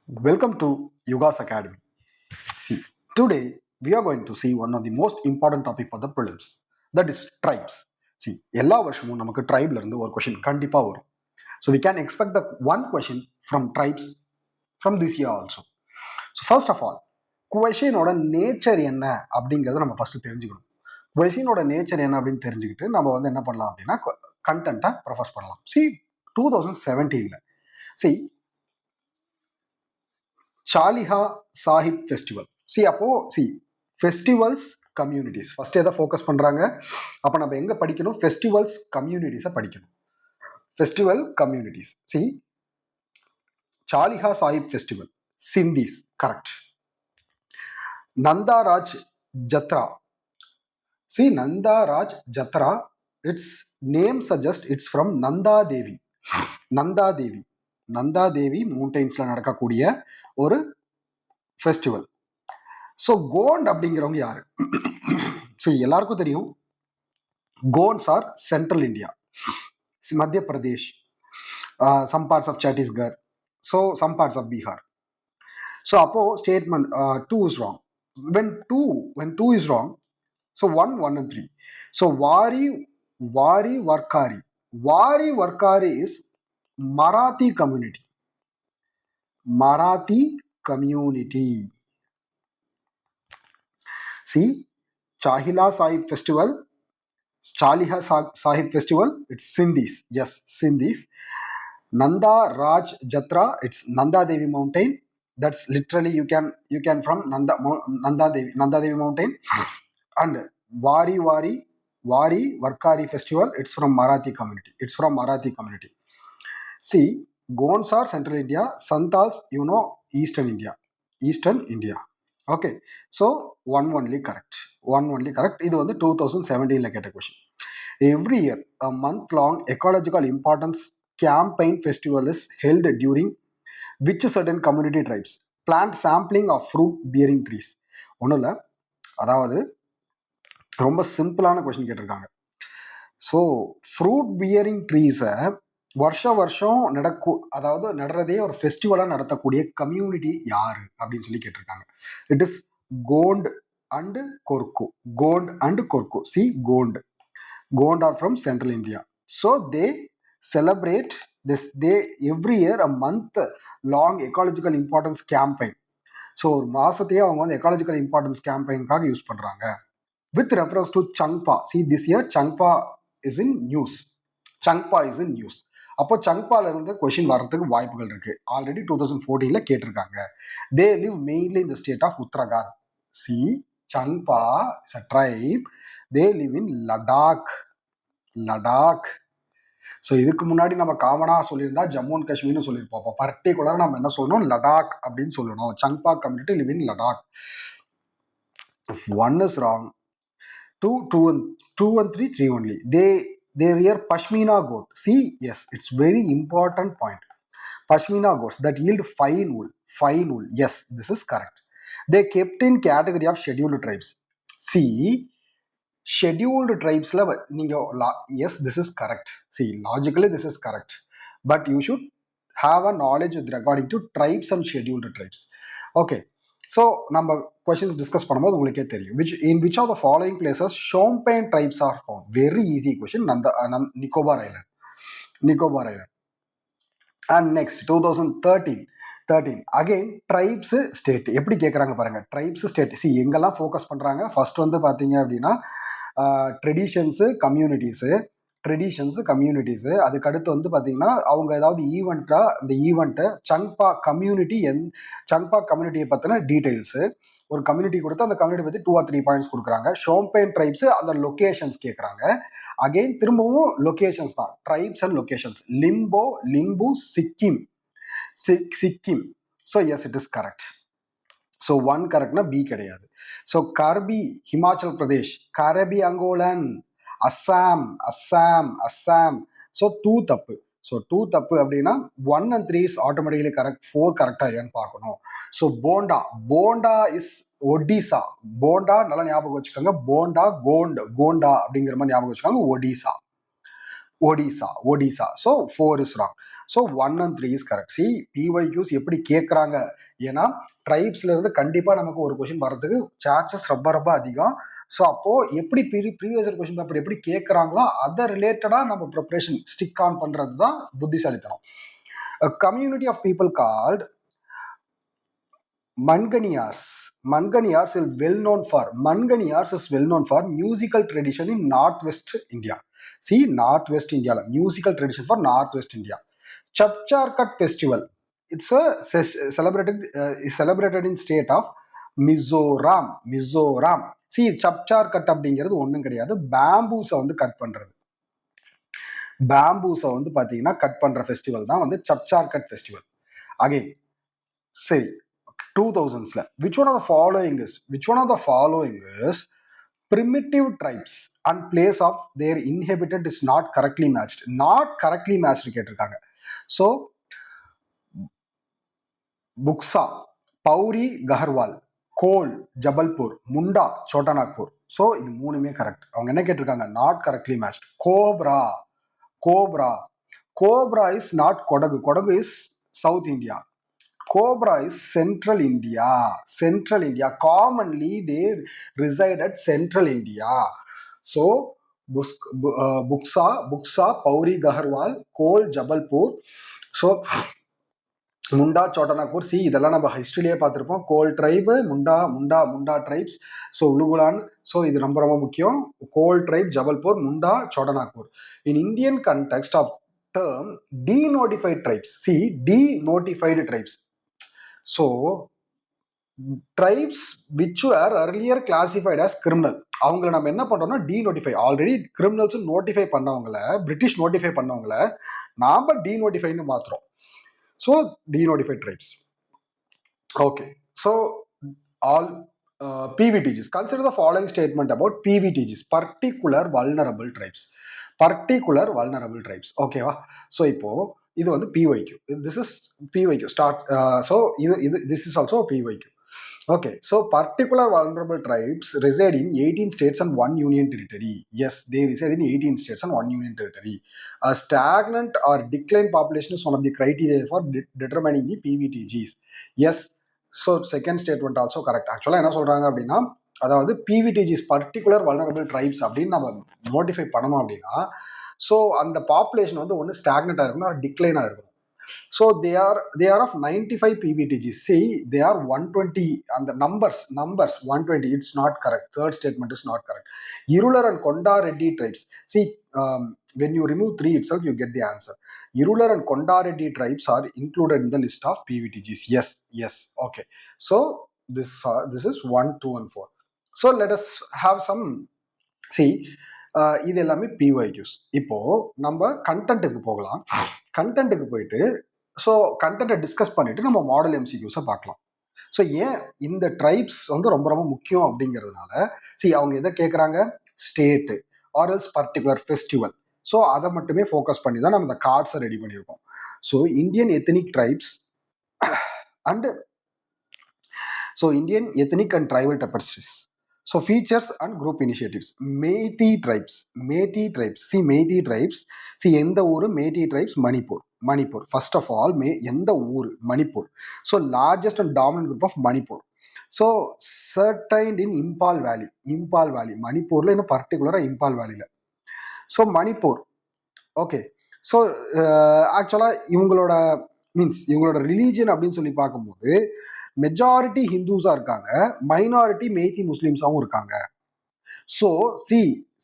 Welcome to Yuga's Academy. See, today we are going to see one of the most important topic for the prelims. That is tribes. See, எல்லா வருஷமும் நமக்கு ட்ரைப்ல இருந்து ஒரு question கண்டிப்பா வரும். So we can expect the one question from tribes from this year also. So first of all, கொஷினோட nature என்ன அப்படிங்கிறத நம்ம ஃபர்ஸ்ட் தெரிஞ்சுக்கணும். கொஷினோட நேச்சர் என்ன அப்படின்னு தெரிஞ்சுக்கிட்டு நம்ம வந்து என்ன பண்ணலாம் அப்படின்னா கண்டென்ட்டை ப்ரொஃபஸ் பண்ணலாம். See, 2017ல see சாலிஹா சாஹிப் ஃபெஸ்டிவல் ஃபெஸ்டிவல்ஸ் கம்யூனிட்டிஸ் ஃபர்ஸ்ட் எதை ஃபோக்கஸ் பண்றாங்க. அப்போ நம்ம எங்க படிக்கணும்? ஃபெஸ்டிவல்ஸ் கம்யூனிட்டிஸை படிக்கணும். ஃபெஸ்டிவல் கம்யூனிட்டிஸ் சாலிஹா சாஹிப் festival Sindhis correct. Nandaraj Jatra Nandaraj Jatra its name suggest its from Nanda Devi மவுண்டெயின்ஸ்ல நடக்கக்கூடிய ஒரு ஃபெஸ்டிவல். ஸோ கோண்ட் அப்படிங்கிறவங்க யாரு? ஸோ எல்லாருக்கும் தெரியும், கோண்ட்ஸ் R central India, Madhya Pradesh, some parts of Chhattisgarh, so some parts of Bihar. So அப்போ statement 2 is wrong. when 2 is wrong, so 1 and 3. So Wari Warkari is Marathi community. See, Chaliha Sahib Festival, it's Sindhis. Yes, Sindhis. Nanda Raj Jatra, it's Nanda Devi mountain. That's literally you can from Nanda Devi mountain. And Wari Warkari festival, it's from Marathi community. See, Gonds are Central India, Santals, Eastern India. Okay, so one only correct. இது வந்து 2017ல கேட்ட question. Every year a month-long ecological importance campaign festival is held during which certain community tribes plant sampling of fruit bearing trees. ஒன்றும் இல்லை, அதாவது ரொம்ப சிம்பிளான question கேட்டிருக்காங்க. So fruit bearing ட்ரீஸை வருஷம் அதாவது நடுறதே ஒரு ஃபெஸ்டிவலாக நடத்தக்கூடிய கம்யூனிட்டி யாரு அப்படின்னு சொல்லி கேட்டிருக்காங்க. It is Gond and Korku. See, Gond are from central India. So they celebrate this day every year, a month long ecological importance campaign. So ஒரு மாசத்தையே அவங்க வந்து எக்காலஜிக்கல் இம்பார்ட்டன்ஸ் கேம்பெயின்காக யூஸ் பண்றாங்க. With reference to Changpa, see this year Changpa is in news. அப்போ சங்பால இருந்து question வர்றதுக்கு வாய்ப்புகள் இருக்கு. Already 2014ல கேட்டிருக்காங்க. They live mainly in the state of Uttarakhand. See, Changpa is a tribe. They live in Ladakh. So இதுக்கு முன்னாடி நம்ம காமனா சொல்லியிருந்தா ஜம்மு அண்ட் காஷ்மீர்னு சொல்லியிருப்போம். அப்போ பர்டிகுலராக நம்ம என்ன சொல்லணும்? லடாக் அப்படின்னு சொல்லணும். Changpa community live in Ladakh. If 1 is wrong, 2 and 3 only. They rear Pashmina goat. See, yes, it's very important point. Pashmina goats that yield fine wool. Yes, this is correct. They kept in category of scheduled tribes. See, scheduled tribes la yes, this is correct. See, logically this is correct, but you should have a knowledge with regarding to tribes and scheduled tribes. Okay, so நம்ம questions discuss பண்ணும்போது உங்களுக்கே தெரியும். In which of the following places Shompen tribes are found? Very easy question. Nicobar Island. And next 2013 again tribes state. எப்படி கேட்குறாங்க பாருங்க, tribes state. See, எங்கெல்லாம் focus பண்றாங்க? First வந்து பார்த்தீங்க அப்படின்னா ட்ரெடிஷன்ஸு கம்யூனிட்டிஸு அதுக்கடுத்து வந்து பார்த்தீங்கன்னா அவங்க ஏதாவது இந்த ஈவெண்ட்டை சங்பா கம்யூனிட்டியை பற்றின டீட்டெயில்ஸு ஒரு கம்யூனிட்டி கொடுத்து அந்த கம்யூனிட்டி பற்றி 2 or 3 பாயிண்ட்ஸ் கொடுக்குறாங்க. ஷோம்பெயின் ட்ரைப்ஸ் அந்த லொக்கேஷன்ஸ் கேட்குறாங்க. அகெயின் திரும்பவும் லொக்கேஷன்ஸ் தான், tribes and locations. Limbu Sikkim. So yes, it is correct. So 1 கரெக்ட்னா பி கிடையாது. ஸோ கர்பி ஹிமாச்சல் பிரதேஷ், கரபி அங்கோலன், அஸ்ஸாம். ஸோ 2 தப்பு. ஸோ 2 தப்பு அப்படின்னா 1 and 3 இஸ் ஆட்டோமேட்டிக்கலி கரெக்ட். 4 கரெக்டா இல்லையான்னு பார்க்கணும். So Bonda is Odisha. போண்டா நல்லா ஞாபகம் வச்சுக்கோங்க. போண்டா கோண்டா அப்படிங்கிற மாதிரி ஞாபகம் வச்சுக்கோங்க. Odisha. So 4 is wrong. So 1 and 3 is correct. See PYQs எப்படி கேட்குறாங்க, ஏன்னா ட்ரைப்ஸ்ல இருந்து கண்டிப்பாக நமக்கு ஒரு கொஷின் வர்றதுக்கு சான்சஸ் ரொம்ப ரொம்ப அதிகம். ஸோ அப்போ எப்படி ப்ரீவியஸ் கொஷின் பேப்பர் எப்படி கேட்குறாங்களோ அதை ரிலேட்டடாக நம்ம ப்ரிப்பரேஷன் ஸ்டிக் ஆன் பண்ணுறது தான் புத்திசாலித்தனம். Community of people called Manganiyars. Manganiyars is well known for musical tradition in Northwest India. See, Northwest India, musical tradition for Northwest India. Chapcharkat festival. It's celebrated in state of Mizoram. See, Chapcharkat அப்படிங்கிறது ஒன்றும் கிடையாது, பேம்பூஸை வந்து cut பண்ணுறது. பேம்பூஸை வந்து பார்த்தீங்கன்னா cut பண்ணுற festival தான் வந்து சப்சார்கட் ஃபெஸ்டிவல். அகைன் சரி 2000s, which one of the following is primitive tribes and place of their inhabitant is not correctly matched கேட்டிருக்காங்க. So Buxa, Pauri Gaharwal, Kol Jabalpur, Munda Chotanagpur. So இது மூணுமே correct. அவங்க என்ன கேட்டிருக்காங்க, not correctly matched. Cobra is not Kodagu is South India. Cobra is Central India. Commonly they reside at Central India. So Buxa, Pauri Gaharwal, Kol Jabalpur. So Munda Chotanagpur. See இதெல்லாம் நம்ம ஹிஸ்டரியிலேயே பார்த்துருப்போம். Kol tribe, Munda tribes. So Ulgulan. So இது ரொம்ப ரொம்ப முக்கியம். Kol tribe, Jabalpur, Munda, Chotanagpur. In Indian context of term denotified tribes. See, denotified tribes. So tribes which were earlier classified as criminal, அவங்கள நம்ம என்ன பண்றோம்னா டீநோட்டிஃபை. ஆல்ரெடி கிரிமினல்ஸ் நோட்டிஃபை பண்ணவங்கள, பிரிட்டிஷ் நோட்டிஃபை பண்ணவங்கள நாம டீநோட்டிஃபைன்னு மாத்துறோம். So denotified tribes. Okay, so all PVTGs. Consider the following statement about PVTGs, particular vulnerable tribes. ஓகேவா? ஸோ இப்போ இது வந்து PYQ. This is PYQ starts. So this is also PYQ. Okay, so particular vulnerable tribes reside in 18 states and 1 union territory. Yes, they reside in 18 states and 1 union territory. A stagnant or declined population is one of the criteria for determining the PVTGs. Yes, so second statement also correct. Actually என்ன சொல்றாங்க அப்படின்னா, அதாவது பிவிடிஜிஸ் particular vulnerable tribes அப்படின்னு நம்ம notify பண்ணணும் அப்படின்னா, so அந்த population வந்து ஒன்று ஸ்டாக்னட்டாக இருக்கணும், ஒரு டிக்ளைனாக இருக்கணும். So they are of 95 PVTGs. See, they are 120. And the numbers 120. It's not correct. Third statement is not correct. Irular and Konda Reddy tribes. See, when you remove 3 itself, you get the answer. Irular and Konda Reddy tribes are included in the list of PVTGs. Yes. Okay. So this is 1, 2, and 4. So let us have some. See, இது எல்லாமே பிஒய்க்யூஸ். இப்போ நம்ம கண்டென்ட்டுக்கு போகலாம். கண்டென்ட்டுக்கு போயிட்டு so கண்டென்ட்டை discuss பண்ணிட்டு நம்ம model எம்சிக்யூஸை பார்க்கலாம். ஸோ ஏன் இந்த ட்ரைப்ஸ் வந்து ரொம்ப ரொம்ப முக்கியம் அப்படிங்கிறதுனால, அவங்க எதை கேட்குறாங்க, ஸ்டேட்டு ஆர்எல்ஸ் பர்டிகுலர் ஃபெஸ்டிவல். ஸோ அதை மட்டுமே ஃபோக்கஸ் பண்ணி தான் நம்ம இந்த கார்ட்ஸை ரெடி பண்ணியிருக்கோம். So Indian ethnic tribes and Indian ethnic and tribal டெப்பர்ஸிஸ். So features and group initiatives. Meitei tribes. See, Meitei tribes. See, எந்த ஊரு Meitei tribes? Manipur. First of all, எந்த ஊரு? Manipur. So largest and dominant group of Manipur. So certain in Impal Valley. மணிப்பூர்ல இன்னும் பர்டிகுலரா இம்பால் வேலியில. So Manipur. Okay, so actually இவங்களோட religion அப்படின்னு சொல்லி பார்க்கும்போது மெஜாரிட்டி ஹிந்துஸா இருக்காங்க, மைனாரிட்டி மெய்தி முஸ்லிம்ஸாவும் இருக்காங்க. So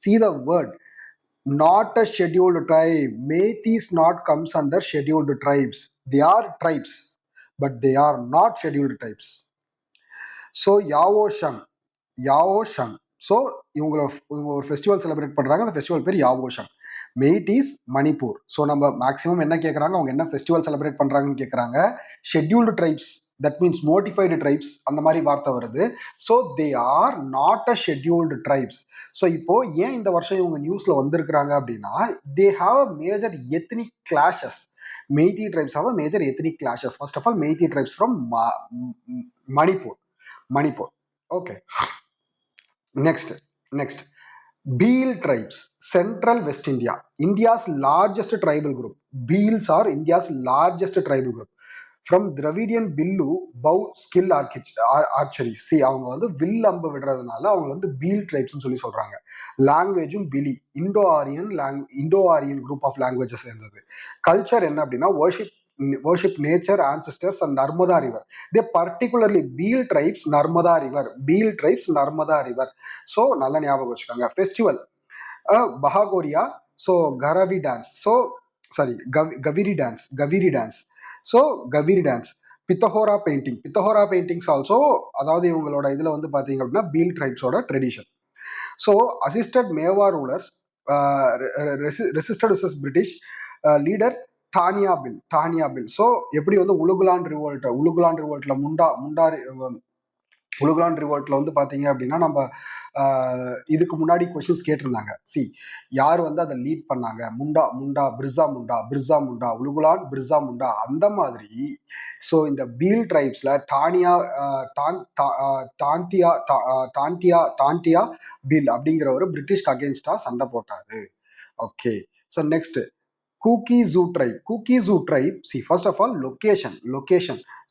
see the word, not a scheduled tribe. Meithis not comes under scheduled tribes. They are tribes, but they are not scheduled tribes. So Yao Shang. So இவங்க ஒரு festival celebrate பண்றாங்க, அந்த festival பேர் யாவோ ஷங். மெய்டிஸ் Manipur. So நம்ம maximum என்ன கேட்குறாங்க, அவங்க என்ன ஃபெஸ்டிவல் செலிப்ரேட் பண்றாங்கன்னு கேட்குறாங்க. Scheduled tribes, that means notified tribes, அந்த மாதிரி வார்த்தை வருது. So they are not a scheduled tribes. So இப்போ ஏன் இந்த வருஷம் இவங்க நியூஸ்ல வந்திருக்கிறாங்க அப்படின்னா, they have a major ethnic clashes. Meitei tribes have a major ethnic clashes. First of all, Meitei tribes from Manipur. Okay. Next. Bhil tribes, Central West India, India's largest tribal group. Bhils are India's largest tribal group. From Dravidian Billu, bow skill archery. See, அவங்க வந்து will அம்பு விடுறதுனால அவங்க வந்து feel ட்ரைப்ஸ்னு சொல்லி சொல்றாங்க. லாங்குவேஜும் Bhili, Indo Aryan group of languages இருந்தது. கல்ச்சர் என்ன அப்படின்னா worship nature, ancestors and Narmada river. They particularly Bhil tribes Narmada river. Bhil tribes Narmada river. So நல்ல ஞாபகம் வச்சுக்கோங்க. Festival Bhagoria, so Garavi dance, so sorry Gavari dance, so Gavari dance. Pithora paintings also, அதாவது இவங்களோட இதில் வந்து பார்த்தீங்க அப்படின்னா பீல் ட்ரைப்ஸோட tradition. So assisted Mewar rulers, resisted versus British leader Tantia Bhil. So எப்படி வந்து உலுகுலான் ரிவோல்ட்ல உலுகுலான் ரிவோல்ட்ல வந்து பாத்தீங்க அப்படின்னா நம்ம இதுக்கு முன்னாடி கொஸ்டின்ஸ் கேட்டிருந்தாங்க. சி, யார் வந்து அதை லீட் பண்ணாங்க? பிர்சா முண்டா, உலுகுலான் பிர்சா முண்டா, அந்த மாதிரி. ஸோ இந்த பீல் ட்ரைப்ஸ்ல டான்டியா பில் அப்படிங்கிற ஒரு பிரிட்டிஷ்க்கு அகேன்ஸ்டா சண்டை போட்டாரு. Okay, so next Kuki Zoo tribe, see, first of all, location.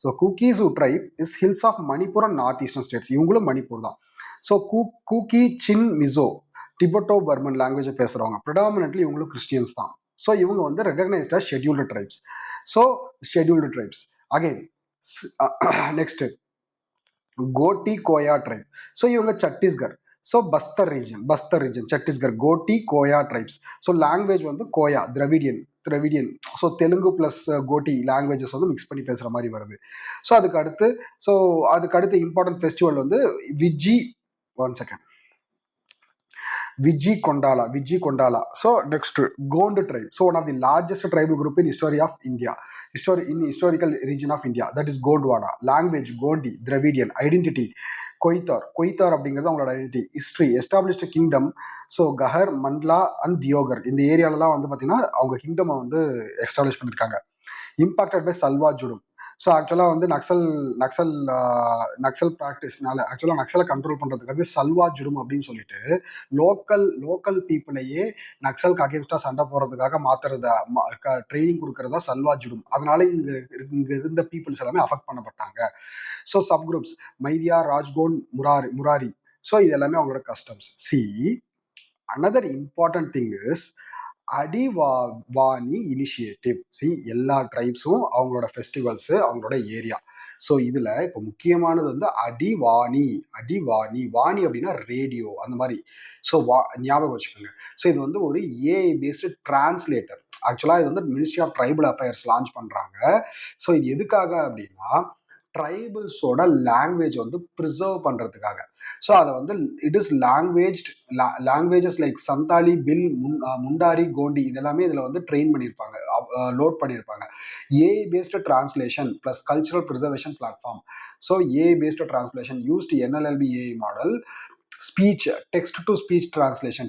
So Kuki Zoo tribe is hills of Manipur and northeastern states. இவங்களும் மணிப்பூர் தான். So Kuki Chin Mizo Tibeto Burman லாங்குவேஜை பேசுறவங்க ப்ரிடாமினென்ட்லி இவங்களும் கிறிஸ்டியன்ஸ் தான். ஸோ இவங்க வந்து recognised as scheduled tribes. Again next Koti Koya tribe. So இவங்க Chhattisgarh. So Bastar region Chhattisgarh, Koti Koya tribes. So language வந்து Koya, Dravidian. So Telugu plus Koti languages வந்து மிக்ஸ் பண்ணி பேசுகிற மாதிரி வருது. ஸோ அதுக்கு அடுத்து இம்பார்ட்டன்ட் ஃபெஸ்டிவல் வந்து Viji Kondala. So next Gond tribe. So one of the largest tribal group in history of India, historical region of India, that is Gondwana. Language Gondi, Dravidian. Identity Koitur அப்படிங்கிறது அவங்களோட identity. History established kingdom, so Gahar, Mandla and Deogarh, இந்த ஏரியாலலாம் வந்து பார்த்தீங்கன்னா அவங்க kingdom வந்து establish பண்ணியிருக்காங்க. Impacted by Salwa Judum. So ஆக்சுவலாக வந்து நக்சல் ப்ராக்டிஸ்னால ஆக்சுவலாக நக்சலை கண்ட்ரோல் பண்ணுறதுக்காக சல்வா ஜுடும் அப்படின்னு சொல்லிட்டு லோக்கல் பீப்புளையே நக்சலுக்கு அகேன்ஸ்டாக சண்டை போடுறதுக்காக மாற்றுறதா ட்ரைனிங் கொடுக்கறதா சல்வா ஜுடும். அதனால இங்கே இருந்த பீப்புள்ஸ் எல்லாமே அஃபெக்ட் பண்ணப்பட்டாங்க. So sub groups Maidhia, Rajgond, Murari. So இது எல்லாமே அவங்களோட customs. See, another important thing is Adivani initiative. See, எல்லா ட்ரைப்ஸும் அவங்களோட ஃபெஸ்டிவல்ஸு, அவங்களோட ஏரியா. ஸோ இதில் இப்போ முக்கியமானது வந்து அடிவாணி. வாணி அப்படின்னா ரேடியோ, அந்த மாதிரி. ஸோ ஞாபகம் வச்சுக்கோங்க. ஸோ இது வந்து ஒரு ஏஐ பேஸ்டு டிரான்ஸ்லேட்டர். ஆக்சுவலாக இது வந்து ministry of tribal affairs launch பண்ணுறாங்க. ஸோ இது எதுக்காக அப்படின்னா ட்ரைபிள்ஸோட லாங்குவேஜ் வந்து ப்ரிசர்வ் பண்ணுறதுக்காக. ஸோ அதை வந்து it is languages like Santali, Bhil, Mundari, Gondi, இதெல்லாமே இதில் வந்து ட்ரெயின் பண்ணியிருப்பாங்க, லோட் பண்ணியிருப்பாங்க. AI based translation plus cultural preservation platform. So AI based translation used NLLB AI model, speech, text to speech translation.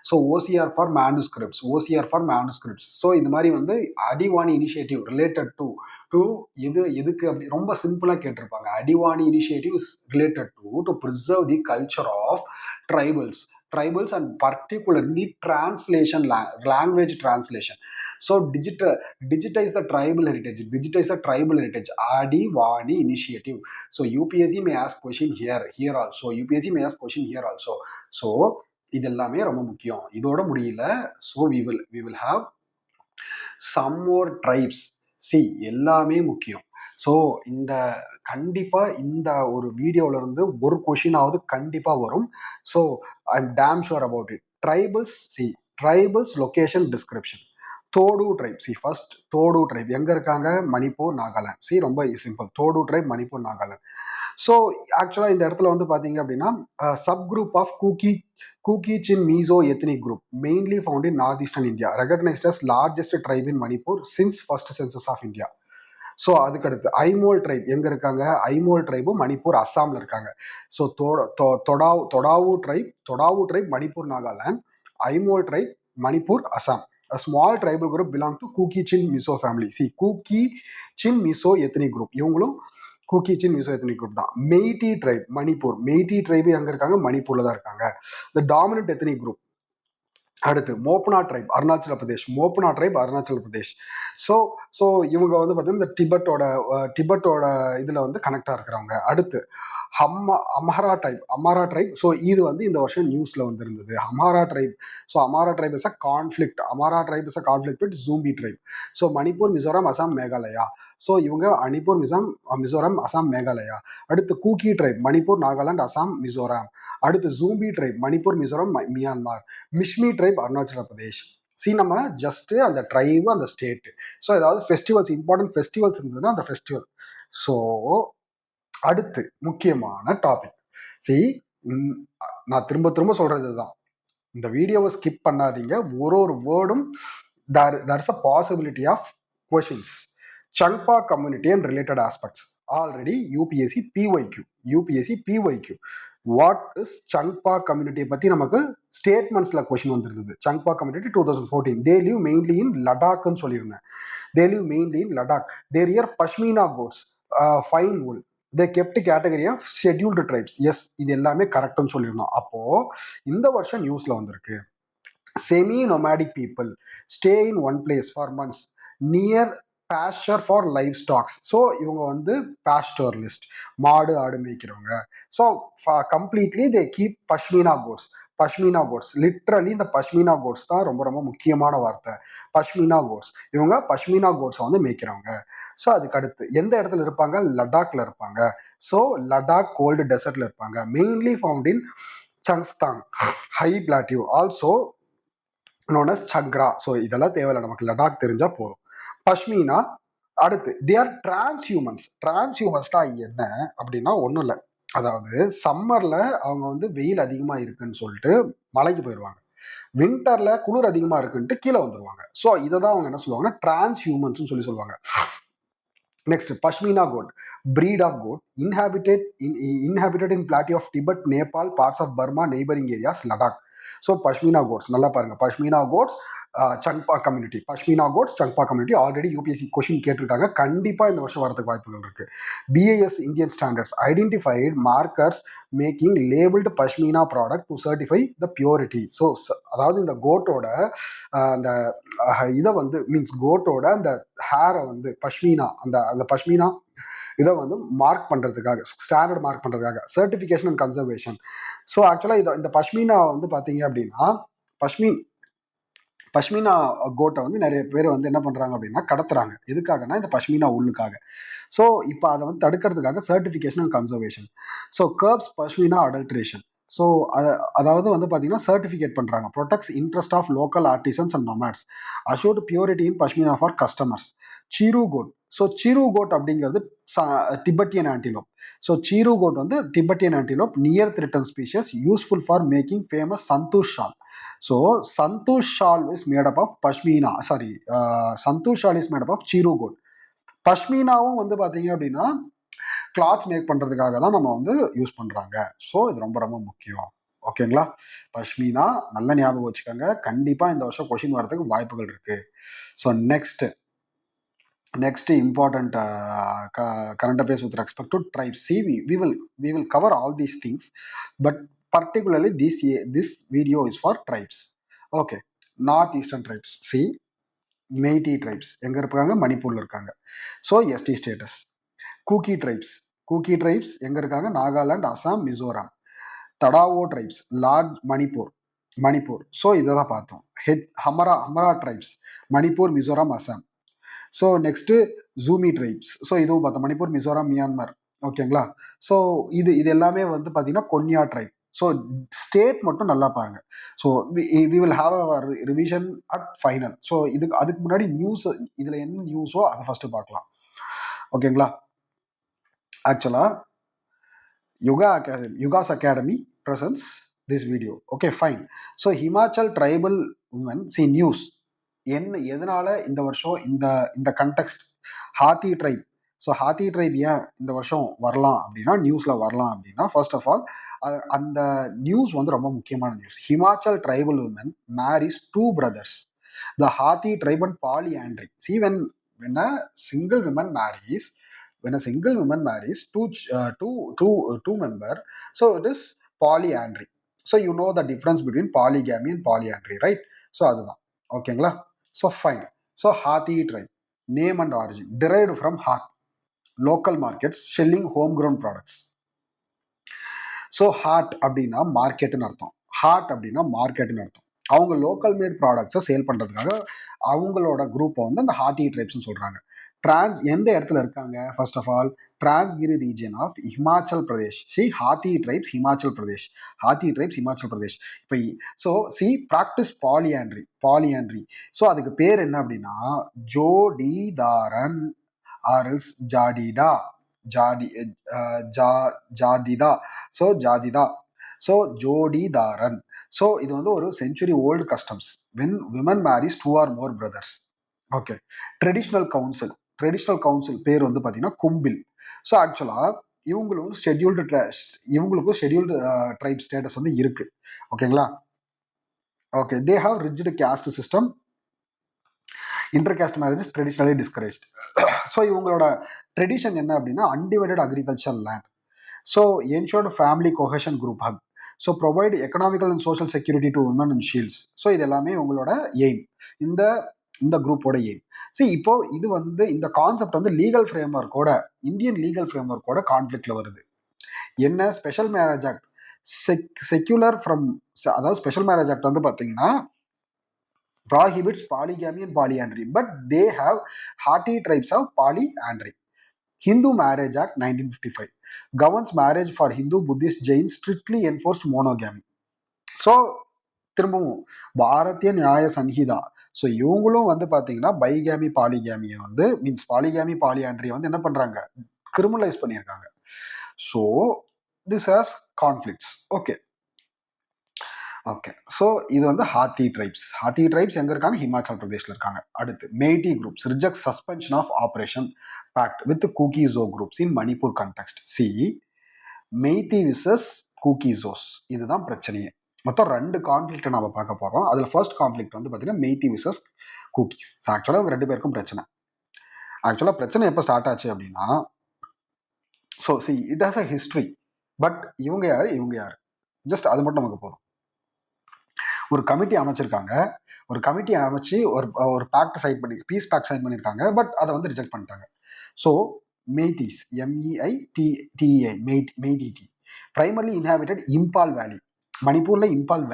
So OCR for manuscripts. So இந்த மாதிரி வந்து அடிவாணி initiative related to எதுக்கு அப்படி ரொம்ப சிம்பிளாக கேட்டிருப்பாங்க. Adivani initiative is related to preserve the culture of tribals and particularly translation, language translation. So digitize the tribal heritage. Adivani initiative. So UPSC may ask question here also. So இதெல்லாமே ரொம்ப முக்கியம். இதோட முடியல. So we will have some more tribes. See, எல்லாமே முக்கியம். So கண்டிப்பாக இந்த ஒரு வீடியோவில் இருந்து ஒரு கொஷினாவது கண்டிப்பாக வரும். So I am damn sure about it. Tribals location description. Thadou tribe. See, first Thadou tribe எங்கே இருக்காங்க? மணிப்பூர், நாகாலாந்து. சி, ரொம்ப simple. Thadou tribe, Manipur, Nagaland. So ஆக்சுவலாக இந்த இடத்துல வந்து பார்த்தீங்க அப்படின்னா sub group of Kuki Chin Mizo ethnic group mainly found in north eastern India, recognised as largest tribe in Manipur since first census of India. So அதுக்கடுத்து ஐமோல் ட்ரைப் எங்கே இருக்காங்க? ஐமோல் ட்ரைபும் மணிப்பூர், அஸ்ஸாமில் இருக்காங்க. So Thadou tribe Manipur, Nagaland. Aimol tribe Manipur, Assam. A small tribal group belong to Kuki Chin Mizo family. See, Kuki Chin Mizo ethnic group. இவங்களும் Kuki Chin Mizo ethnic group தான். Meitei tribe Manipur, Meitei tribe எங்க இருக்காங்க? மணிப்பூர்ல தான் இருக்காங்க. The dominant ethnic group. அடுத்து Monpa tribe Arunachal Pradesh, Monpa tribe Arunachal Pradesh. So so இவங்க வந்து பார்த்தீங்கன்னா இந்த டிபெட்டோட இதில் வந்து கனெக்டாக இருக்கிறவங்க. அடுத்து அம்ஹாரா ட்ரைப். ஸோ இது வந்து இந்த வருஷம் நியூஸில் வந்து இருந்தது. Hmar tribe. So Hmar tribe is a conflict. Hmar tribe is a conflict with Zomi tribe. So Manipur, Mizoram, Assam, Meghalaya. So இவங்க மணிப்பூர், மிசோரம், அசாம், மேகாலயா. அடுத்து கூக்கி ட்ரைப் மணிப்பூர், நாகாலாந்து, அசாம், மிசோரம். அடுத்து Zomi tribe Manipur, Mizoram, Myanmar. Mishmi tribe Arunachal Pradesh. See நம்ம ஜஸ்ட் அந்த ட்ரைபு அந்த ஸ்டேட். ஸோ ஏதாவது ஃபெஸ்டிவல்ஸ், இம்பார்ட்டன்ட் ஃபெஸ்டிவல்ஸ் இருந்ததுன்னா அந்த ஃபெஸ்டிவல். ஸோ அடுத்து முக்கியமான டாபிக். சி நான் திரும்ப திரும்ப சொல்றது தான், இந்த வீடியோவை ஸ்கிப் பண்ணாதீங்க. ஒரு வேர்டும் there is a possibility of questions. Changpa community and related aspects. Already UPSC PYQ. What is Changpa community பத்தி நமக்கு ஸ்டேட்மெண்ட்ஸ்ல கொஸ்டின் வந்திருந்தது. Changpa community 2014. They live mainly in Ladakh ன்னு சொல்லியிருந்தேன். They live mainly in Ladakh. They rear Pashmina goats, fine wool. They kept category of scheduled tribes. Yes, இது எல்லாமே கரெக்ட்னு சொல்லியிருந்தோம். அப்போ இந்த வருஷம் நியூஸ்ல வந்திருக்கு, semi nomadic people stay in one place for months near pasture for livestock. So இவங்க வந்து pastoralist, மாடு ஆடு மேய்க்கிறவங்க. So completely they keep Pashmina goats. Literally இந்த பஷ்மீனா கோட்ஸ் தான் ரொம்ப ரொம்ப முக்கியமான வார்த்தை. பஷ்மீனா கோட்ஸ். இவங்க பஷ்மீனா கோட்ஸை வந்து மேய்க்கிறவங்க. ஸோ அதுக்கு அடுத்து எந்த இடத்துல இருப்பாங்க? லடாக்ல இருப்பாங்க. ஸோ லடாக் கோல்டு டெசர்ட்ல இருப்பாங்க. Mainly found in Changthang high plateau, also known as Chakra. So இதெல்லாம் தேவையில்லை, நமக்கு லடாக் தெரிஞ்சா போதும். பஷ்மீனா. அடுத்து தே ஆர் டிரான்ஸ்ஹியூமன்ஸ். டிரான்ஸ்ஹியூமன்ஸ்னா என்ன அப்படின்னா ஒன்றும் இல்லை, அதாவது சம்மர்ல அவங்க வந்து வெயில் அதிகமா இருக்குன்னு சொல்லிட்டு மலைக்கு போயிடுவாங்க, வின்டர்ல குளிர் அதிகமா இருக்குன்ட்டு கீழே வந்துருவாங்க. ஸோ இதை தான் அவங்க என்ன சொல்லுவாங்க? டிரான்ஸ்ஹியூமன்ஸ் சொல்லி சொல்லுவாங்க. Next pashmina goat, breed of goat inhabited in plateau of Tibet, Nepal, parts of Burma, neighboring areas, Ladakh. So Pashmina goats நல்லா பாருங்க. Pashmina goats Changpa community. Pashmina goats Changpa community. Already UPSC question கேட்டிருக்காங்க, கண்டிப்பா இந்த வருஷம் வரதுக்கு வாய்ப்புகள் இருக்கு. BAS Indian standards identified markers making labelled Pashmina product to certify the purity. So அதாவது இந்த கோட்டோட அந்த இதை வந்து மீன்ஸ் கோட்டோட அந்த ஹேரை வந்து பஷ்மீனா, அந்த பஷ்மீனா இதை வந்து மார்க் பண்ணுறதுக்காக, ஸ்டாண்டர்ட் மார்க் பண்ணுறதுக்காக, சர்டிஃபிகேஷன் அண்ட் கன்சர்வேஷன். ஸோ ஆக்சுவலாக இந்த பஷ்மீனா வந்து பார்த்தீங்க அப்படின்னா பஷ்மீனா கோட்டை வந்து நிறைய பேர் வந்து என்ன பண்ணுறாங்க அப்படின்னா கடத்துறாங்க. எதுக்காகனா இந்த பஷ்மீனா உள்ளுக்காக. ஸோ இப்போ அதை வந்து தடுக்கிறதுக்காக certification and conservation. So curbs Pashmina adulteration. So அதாவது வந்து பார்த்தீங்கன்னா சர்டிஃபிகேட் பண்ணுறாங்க. Protects interest of local artisans and nomads. Assured purity in Pashmina for customers. Chiru goat. So Chiru goat அப்படிங்கிறது Tibetan antelope. So Chiru goat வந்து Tibetan antelope, near threatened species, useful for making famous Shahtoosh shawl. So Shahtoosh shawl is made up of Pashmina, Shahtoosh shawl is made up of Chiru goat. பஷ்மீனாவும் வந்து பார்த்தீங்க அப்படின்னா cloth make பண்ணுறதுக்காக தான் நம்ம வந்து use பண்ணுறாங்க. ஸோ இது ரொம்ப ரொம்ப முக்கியம். ஓகேங்களா? பஷ்மீனா நல்ல ஞாபகம் வச்சுக்கோங்க, கண்டிப்பாக இந்த வருஷம் கொஷின் வரதுக்கு வாய்ப்புகள் இருக்கு. So next important current affairs with respect to tribes. See, we will cover all these things, but particularly this video is for tribes. Okay, northeastern tribes. See, Meitei tribes எங்க இருக்காங்க? மணிப்பூர்ல இருக்காங்க. So ST status. Kuki tribes எங்க இருக்காங்க? Nagaland, Assam, Mizoram. Thadou tribes லார்ட் Manipur. So இதை தான் பார்த்தோம். Hmar tribes Manipur, Mizoram, Assam. So next Zomi tribes. So இதுவும் பார்த்தோம், மணிப்பூர், மிசோரம், மியான்மர். ஓகேங்களா? ஸோ இது எல்லாமே வந்து பார்த்தீங்கன்னா கொன்யா ட்ரைப். ஸோ ஸ்டேட் மட்டும் நல்லா பாருங்க. So we will have a revision at final. So அதுக்கு முன்னாடி நியூஸ், இதில் என்ன நியூஸோ அதை ஃபஸ்ட்டு பார்க்கலாம். ஓகேங்களா? ஆக்சுவலாக யுகாஸ் academy presents this video. Okay, fine. So Himachal tribal women, see news. எதனால இந்த வருஷம் இந்த context Hatti tribe. So Hatti tribe ஏன் இந்த வருஷம் வரலாம் அப்படின்னா, நியூஸ்ல வரலாம் அப்படின்னா, ஃபர்ஸ்ட் ஆஃப் ஆல் அந்த நியூஸ் வந்து ரொம்ப முக்கியமான news. Himachal tribal woman marries 2 brothers, the Hatti tribe and polyandry. See, when a single woman marries, when a single woman marries two member, so it is polyandry. So you know the difference between polygamy and polyandry, right? So அதுதான். ஓகேங்களா? So fine. So Hathi tribe, name and origin derived from Hath, local markets selling homegrown products. So haat அப்படின்னா மார்க்கெட்டுன்னு அர்த்தம். Heart அப்படின்னா மார்க்கெட்டுன்னு அர்த்தம். அவங்க local mat ப்ராடக்ட்ஸை சேல் பண்ணுறதுக்காக அவங்களோட குரூப்பை வந்து அந்த ஹார்டி ட்ரைப்ஸ்னு சொல்கிறாங்க. எந்த இடத்துல இருக்காங்க? First of all Transgiri region of Himachal Pradesh. Hatti tribes Himachal Pradesh. Hatti tribes Himachal Pradesh. இப்போ ஸோ ப்ராக்டிஸ் பாலியாண்ட்ரி. ஸோ அதுக்கு பேர் என்ன அப்படின்னா ஜோடிதாரன் ஆர்எல்ஸ் ஜாடிடா, ஜாதிதா. ஸோ ஜோடிதாரன். ஸோ இது வந்து ஒரு century old customs when women marries 2 or more brothers. Okay. Traditional council பேர் வந்து பார்த்தீங்கன்னா கும்பில். ஸோ ஆக்சுவலாக இவங்களுக்கும் ஷெட்யூல்டு ட்ரைப் ஸ்டேட்டஸ் வந்து இருக்கு. ஓகேங்களா? Okay. They have rigid caste system. Intercaste marriages traditionally discouraged. So இவங்களோட ட்ரெடிஷன் என்ன அப்படின்னா undivided agriculture land. So ensured family cohesion group ஹக். So provide economical and social security to women and shields. So இது எல்லாமே உங்களோட aim, இந்த குரூப்போட aim. இப்போ இது வந்து இந்த கான்செப்ட் வந்து லீகல் ஃப்ரேம்வொர்க்கோட, இந்தியன் லீகல் ஃப்ரேம்வொர்க்கோட கான்ஃப்ளிக்ட்ல வருது. என்ன? Special marriage act secular from, அதாவது ஸ்பெஷல் மேரேஜ் ஆக்ட் வந்து பார்த்தீங்கன்னா prohibits polygamy and polyandry, but they have Hatti tribes have polyandry. Hindu Marriage Act 1955 governs marriage for Hindu, Buddhist, Jain, strictly enforced monogamy. So திரும்பவும் பாரதிய நியாய Sanhita. So இவங்களும் வந்து பார்த்தீங்கன்னா பைகேமி பாலிகேமியை வந்து polygamy பாலியாண்ட்ரியை வந்து என்ன பண்ணுறாங்க? கிரிமினலைஸ் பண்ணியிருக்காங்க. So this has conflicts. Okay. So இது வந்து ஹாத்தி ட்ரைப்ஸ் எங்கே இருக்காங்க? ஹிமாச்சல் பிரதேஷில் இருக்காங்க. அடுத்து Meitei groups reject suspension of operation pact with Kuki Zo groups in Manipur context. Meitei versus Kuki Zos, இதுதான் பிரச்சனையே. மொத்தம் 2 கான்ஃப்ளிக்ட் நம்ம பார்க்க போகிறோம். அதில் ஃபர்ஸ்ட் கான்ஃப்ளிக்ட் வந்து பார்த்தீங்கன்னா மெய்தி விசஸ் கூக்கிஸ். ஆக்சுவலாக அவங்க 2 பேருக்கும் பிரச்சனை. ஆக்சுவலாக பிரச்சனை எப்போ ஸ்டார்ட் ஆச்சு அப்படின்னா, so it has a history. But இவங்க யார் ஜஸ்ட் அது மட்டும் நமக்கு போதும். ஒரு கமிட்டி அமைச்சிருக்காங்க. ஒரு கமிட்டி அமைச்சு ஒரு பேக்ட் சைன் பண்ணி பீஸ் பேக்ட் சைன் பண்ணியிருக்காங்க. பட் அதை வந்து ரிஜெக்ட் பண்ணிட்டாங்க. ஸோ மெய்டிஸ் MEITI மெய்டிடி பிரைமர்லி இன்ஹாபிட்டட் இம்பால் வேலி, மணிப்பூர்ல இம்பால்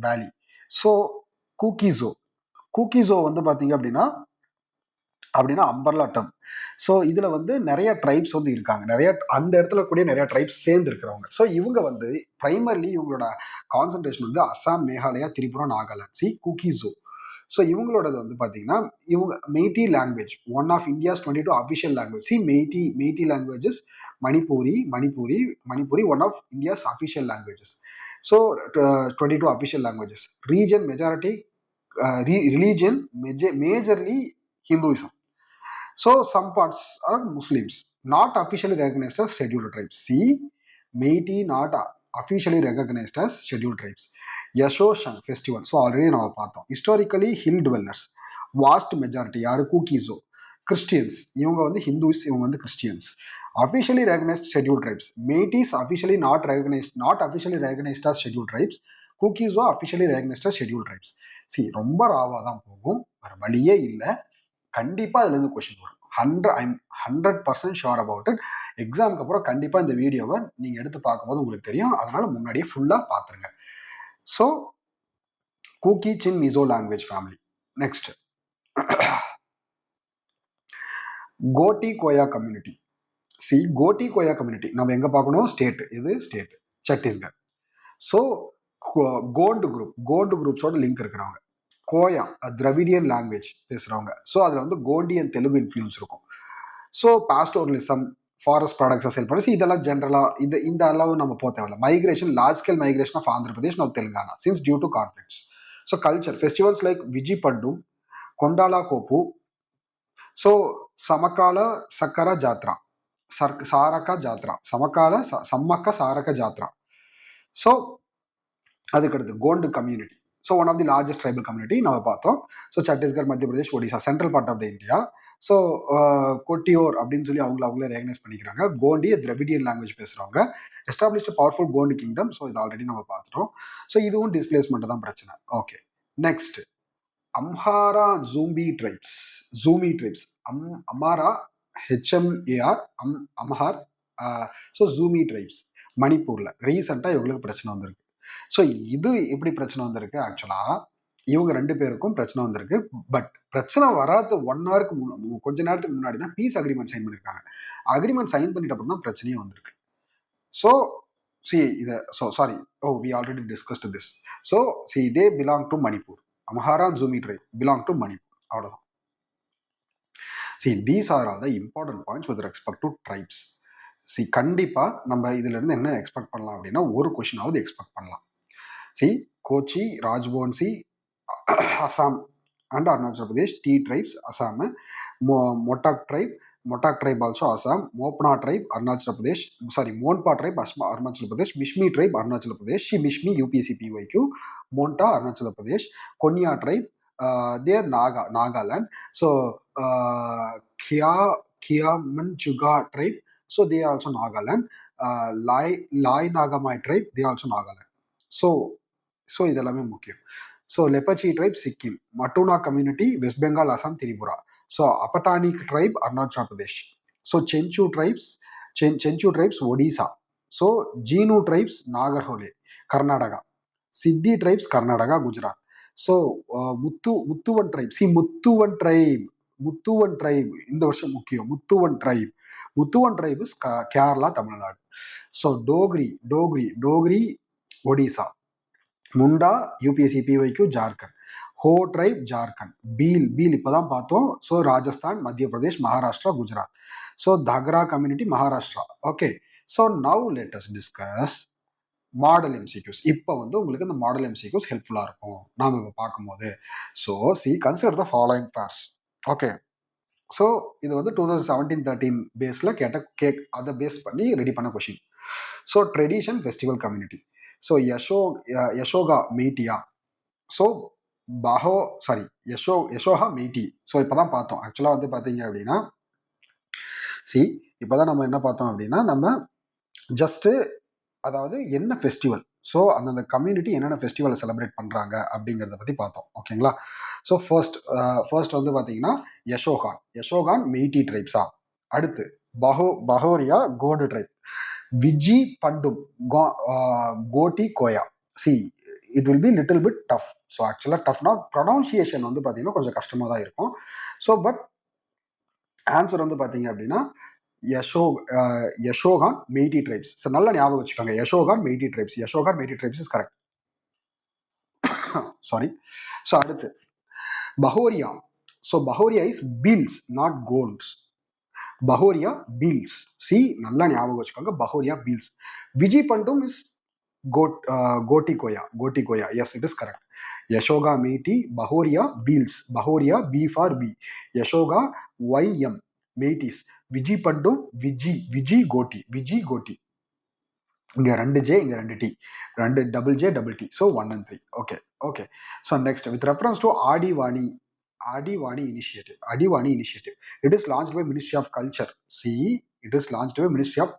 வேலி. ஸோ கூக்கிஸோ வந்து பார்த்தீங்க அப்படின்னா அம்பர்லா டர்ம். ஸோ இதில் வந்து நிறைய ட்ரைப்ஸ் வந்து இருக்காங்க. அந்த இடத்துல கூடிய நிறைய ட்ரைப்ஸ் சேர்ந்து இருக்கிறவங்க. ஸோ இவங்க வந்து பிரைமர்லி இவங்களோட கான்சன்ட்ரேஷன் வந்து அஸ்ஸாம், மேகாலயா, திரிபுரா, நாகாலாந்து. கூக்கிஸோ. ஸோ இவங்களோடது வந்து பார்த்தீங்கன்னா இவங்க Meitei language, one of India's 22 official language. Meitei languages Manipuri one of India's official languages. So 22 official languages. Region majority religion majorly Hinduism. So some parts are Muslims, not officially recognized as scheduled tribes. Meiti not officially recognized as scheduled tribes. Yashoshan festival. So already now பார்த்தோம். Historically hill dwellers. Vast majority யாரு? கூக்கிஸோ. Christians. இவங்க வந்து Hindus, இவங்க வந்து Christians. Officially recognized scheduled tribes. Métis officially not officially recognized as scheduled tribes. கூக்கிஸோ officially recognized as scheduled tribes. ரொம்ப ராவா தான் போகும், வேற வழியே இல்லை. கண்டிப்பா அதுல இருந்து கொஸ்டின் வரும். 100% ஷுர் அபவுட் இட். எக்ஸாமுக்கு அப்புறம் கண்டிப்பா இந்த வீடியோவை நீங்க எடுத்து பார்க்கும்போது உங்களுக்கு தெரியும். அதனால முன்னாடியே ஃபுல்லா பாத்துருங்க. So Kuki Chin Mizo language family. Next Koti கோயா கம்யூனிட்டி. கோட்டி கோயா கம்யூனிட்டி நம்ம எங்க பார்க்கணும்? ஸ்டேட். இது ஸ்டேட் சத்தீஸ்கர். ஸோ கோண்டு குரூப்ஸோட லிங்க் இருக்கிறவங்க. கோயா திராவிடியன் லாங்குவேஜ் பேசுறவங்க. ஸோ அதில் வந்து கோண்டியன் தெலுங்கு இன்ஃப்ளூயன்ஸ் இருக்கும். ஸோ பாஸ்டோரலிசம், ஃபாரஸ்ட் ப்ராடக்ட்ஸை சேல் பண்ணி இதெல்லாம் ஜென்ரலாக இந்த அளவு நம்ம போக தேவையில்ல. Migration, large scale migration of Andhra Pradesh now Telangana since due to conflicts. So culture festivals like விஜிபட்டு, கொண்டாலா கோப்பு, ஸோ சமக்கால சக்கர ஜாத்ரா, சாரக்கா ஜாத்ரா, சம்மக்க சாரக்க ஜாத்ரா. ஸோ அதுக்கடுத்து Gond community. So one of the largest tribal community நம்ம பார்த்தோம். So Chhattisgarh, Madhya Pradesh, Odisha, central part of the India. So கொட்டியோர் அப்படின்னு சொல்லி அவங்களே ரெகனைஸ் பண்ணிக்கிறாங்க. கோண்டி திராவிடியன் லாங்குவேஜ் பேசுகிறவங்க. Established powerful Gondi kingdom. So இது ஆல்ரெடி நம்ம பார்த்துட்டோம். ஸோ இதுவும் டிஸ்பிளேஸ்மெண்ட் தான் பிரச்சனை. Okay, next Hmar Zomi tribes. Zomi tribes. Hmar H M A R Hmar. So Zomi tribes மணிப்பூரில் ரீசெண்டாக இவங்களுக்கு பிரச்சனை வந்திருக்கு. ஸோ இது எப்படி பிரச்சனை வந்திருக்கு? ஆக்சுவலாக இவங்க 2 பேருக்கும் பிரச்சனை வந்திருக்கு. பட் பிரச்சனை வராத 1 ஹவருக்கு கொஞ்ச நேரத்துக்கு முன்னாடி தான் பீஸ் அக்ரிமெண்ட் சைன் பண்ணியிருக்காங்க. அக்ரிமெண்ட் சைன் பண்ணிட்ட அப்புறம் தான் பிரச்சனையே வந்திருக்கு. ஸோ இதை sorry, we already discussed this. So they belong to Manipur. Amhara and Zumi tribe belong to Manipur. அவ்வளோதான். these are all the important points with respect to tribes. கண்டிப்பா நம்ம இதுல இருந்து என்ன எக்ஸ்பெக்ட் பண்ணலாம் அப்படின்னா ஒரு கொஸ்டினாவது எக்ஸ்பெக்ட் பண்ணலாம். கோச்சி, ராஜ்போன்சி, Assam and Arunachal Pradesh, T tribes, Assam, Motak tribe also Assam, Mopna tribe, Arunachal Pradesh, Monpa tribe, Arunachal Pradesh, Mishmi tribe, Arunachal Pradesh, Mishmi, UPCPYQ, Monta, Arunachal Pradesh, Konya tribe, they are Nagaland, so Kiamanchuga tribe, so they are also Nagaland, Lai Nagamai tribe, they are also Nagaland. So இதெல்லாமே முக்கியம். So Lepachi tribe, Sikkim. Matuna community, West Bengal, Assam, Tripura. So Apatani tribe, Arunachal Pradesh. So Chenchu tribes, Odisha. So Jinu tribes, Nagarhole, Karnataka. Siddhi tribes, Karnataka, Gujarat. So Muttuvan tribe. See Muttuvan tribe. இந்த வருஷம் முக்கியம். Muttuvan tribe is Kerala, Tamil Nadu. So Dogri, Odisha. முண்டா யூபிஎஸ்சிபிஒய்க்கு ஜார்க்கண்ட். ஹோ try Jharkhand. Feel இப்போதான் பார்த்தோம். So Rajasthan, Madhya Pradesh, Maharashtra, Gujarat. So தக்ரா community Maharashtra. Okay, so now let us discuss model MCQs. இப்போ உங்களுக்கு இந்த மாடல் எம்சிக்யூஸ் ஹெல்ப்ஃபுல்லாக இருக்கும் நாம் இப்போ பார்க்கும்போது. So consider the following parts. Okay, so இது 2017-13 பேஸில் அதை பேஸ் பண்ணி ரெடி பண்ண question. So tradition festival community. So Yaoshang மெய்ட்டியா. ஸோ யசோஹா மெய்ட்டி. ஸோ இப்போதான் பார்த்தோம். ஆக்சுவலாக பார்த்தீங்க அப்படின்னா இப்போதான் நம்ம என்ன பார்த்தோம் அப்படின்னா நம்ம ஜஸ்ட்டு அதாவது என்ன ஃபெஸ்டிவல், ஸோ அந்தந்த கம்யூனிட்டி என்னென்ன ஃபெஸ்டிவலை செலிப்ரேட் பண்ணுறாங்க அப்படிங்கிறத பற்றி பார்த்தோம். ஓகேங்களா? ஸோ ஃபர்ஸ்ட் பார்த்தீங்கன்னா யசோகான் மெய்ட்டி ட்ரைப்ஸா. அடுத்து பஹோரியா கோண்டு ட்ரைப். விஜி பண்டும் கோட்டி கோயா. it will be little bit tough. So ஆக்சுவலாக டஃப்னா ப்ரொனவுன்சியேஷன் பார்த்தீங்கன்னா கொஞ்சம் கஷ்டமாக தான் இருக்கும். ஸோ பட் ஆன்சர் பார்த்தீங்க அப்படின்னா யசோகான் மெய்ட்டி ட்ரைப்ஸ். ஸோ நல்லா ஞாபகம் வச்சுக்கோங்க, யசோகான் Meitei tribes is correct. Sorry. So அடுத்து Bhagoria. So Bhagoria is Bhils, not Gonds. Bhagoria Bhils. நல்லா ஞாபகம் வச்சுக்கோங்க, Bhagoria Bhils. Vijji Pandum is Gotti Koya. Yes, it is correct. Yashoga Meiti, Bahoria Beals. Bahoria B for B. Yashoga YM Meitis. Viji Pandum Viji Goti. இங்க 2J, இங்க 2T, 2 double J double T. So 1 and 3. Okay. So next, with reference to Adivani initiative. It is launched by Ministry of Culture. It is launched by Ministry of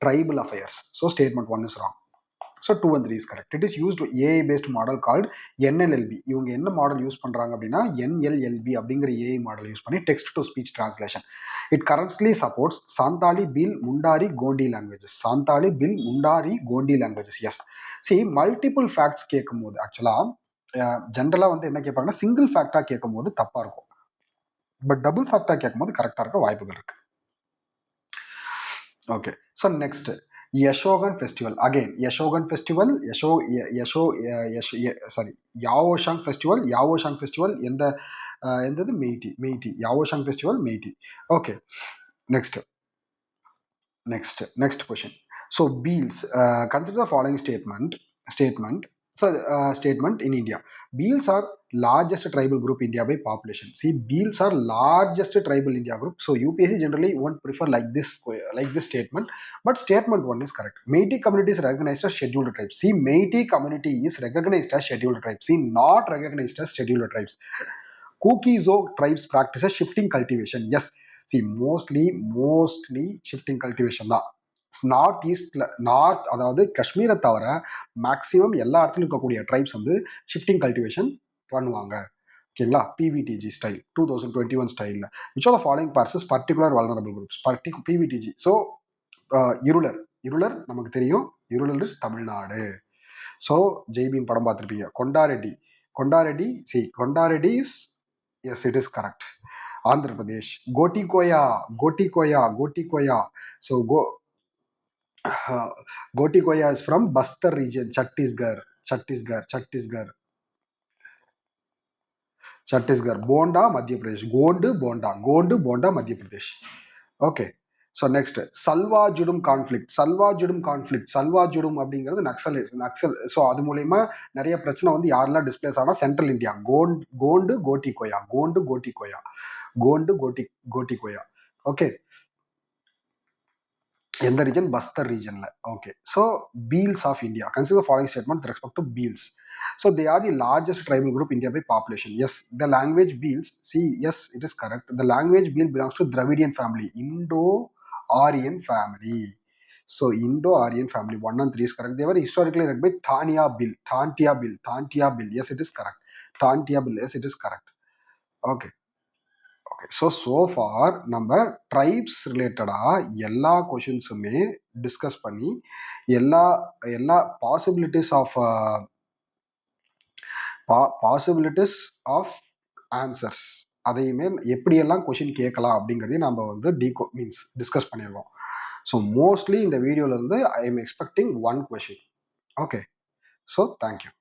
Tribal Affairs. So statement 1 is wrong. So 2 and 3 is correct. It is used to AI based model called NLLB. இவங்க என்ன model use பண்றாங்க அப்படின்னா NLLB அப்படிங்கிற AI model use பண்ணி text to speech translation. It currently supports Santali, Bhil, Mundari, Gondi languages. Yes. Multiple facts கேட்கும்போது ஆக்சுவலா ஜென்ரலா என்ன கேட்பாங்கன்னா சிங்கிள் ஃபேக்டா கேட்கும்போது தப்பா இருக்கும். பட் டபுள் ஃபேக்டா கேட்கும்போது கரெக்டா இருக்க வாய்ப்புகள் இருக்கு. Okay, so next, Yashogan festival. Again, Yashogan festival, Yaoshang festival, எந்தது Meitei. Yaoshang festival, Meitei. Okay, next question. So Beals, consider the following statement. Statement in India. Beals are largest tribal group India by population. Beals are largest tribal India group. So UPSC generally won't prefer like this statement. But statement 1 is correct. Meiti community is recognized as scheduled tribes. Meiti community is recognized as scheduled tribes. Not recognized as scheduled tribes. கூக்கிஸோ tribes practise shifting cultivation. Yes, C mostly shifting cultivation தான். North ஈஸ்ட்ல, north அதாவது காஷ்மீரை தவிர maximum எல்லா இடத்துலையும் இருக்கக்கூடிய tribes வந்து ஷிஃப்டிங் கல்டிவேஷன் பண்ணுவாங்க. ஓகேங்களா? பிவிடிஜி ஸ்டைல் 2021 ஸ்டைலில் which are the following parts particular vulnerable groups PVTG. So Irular நமக்கு தெரியும், இருளர் இஸ் தமிழ்நாடு. ஸோ ஜெய்பீம் படம் பார்த்துருப்பீங்க. Konda Reddi is, yes it is correct, Andhra Pradesh. Gotti Koya. So Gotti Koya is from Bastar region, Chhattisgarh. Bonda Madhya Pradesh. Gond Bonda Madhya Pradesh. Okay. So next Salwa Judum அப்படிங்கிறது நக்சல். ஸோ அது மூலயமா நிறைய பிரச்சனை வந்து யாரெல்லாம் டிஸ்பிளேஸ் ஆனால் central India. Gond Gotti Koya. Okay. எந்த ரீஜன்? பஸ்தர் ரீஜன்ல. Okay. So Bhils of India. Consider following statement with respect to Bhils. So they are the largest tribal group India by population. Yes, the language Beals. See, yes, it is correct. The language Beel belongs to Dravidian family, Indo-Aryan family. So Indo-Aryan family 1 and 3 is correct. They were historically led by Tantia Bill. Yes, it is correct. Yes, it is correct. Okay. So far நம்ம tribes ரிலேட்டடாக எல்லா கொஷின்ஸுமே discuss பண்ணி எல்லா possibilities of answers அதையுமே எப்படியெல்லாம் question கேட்கலாம் அப்படிங்கிறதையும் நம்ம வந்து டிஸ்கஸ் பண்ணிடுவோம். ஸோ மோஸ்ட்லி இந்த வீடியோலேருந்து I am expecting 1 question. Okay. So thank you.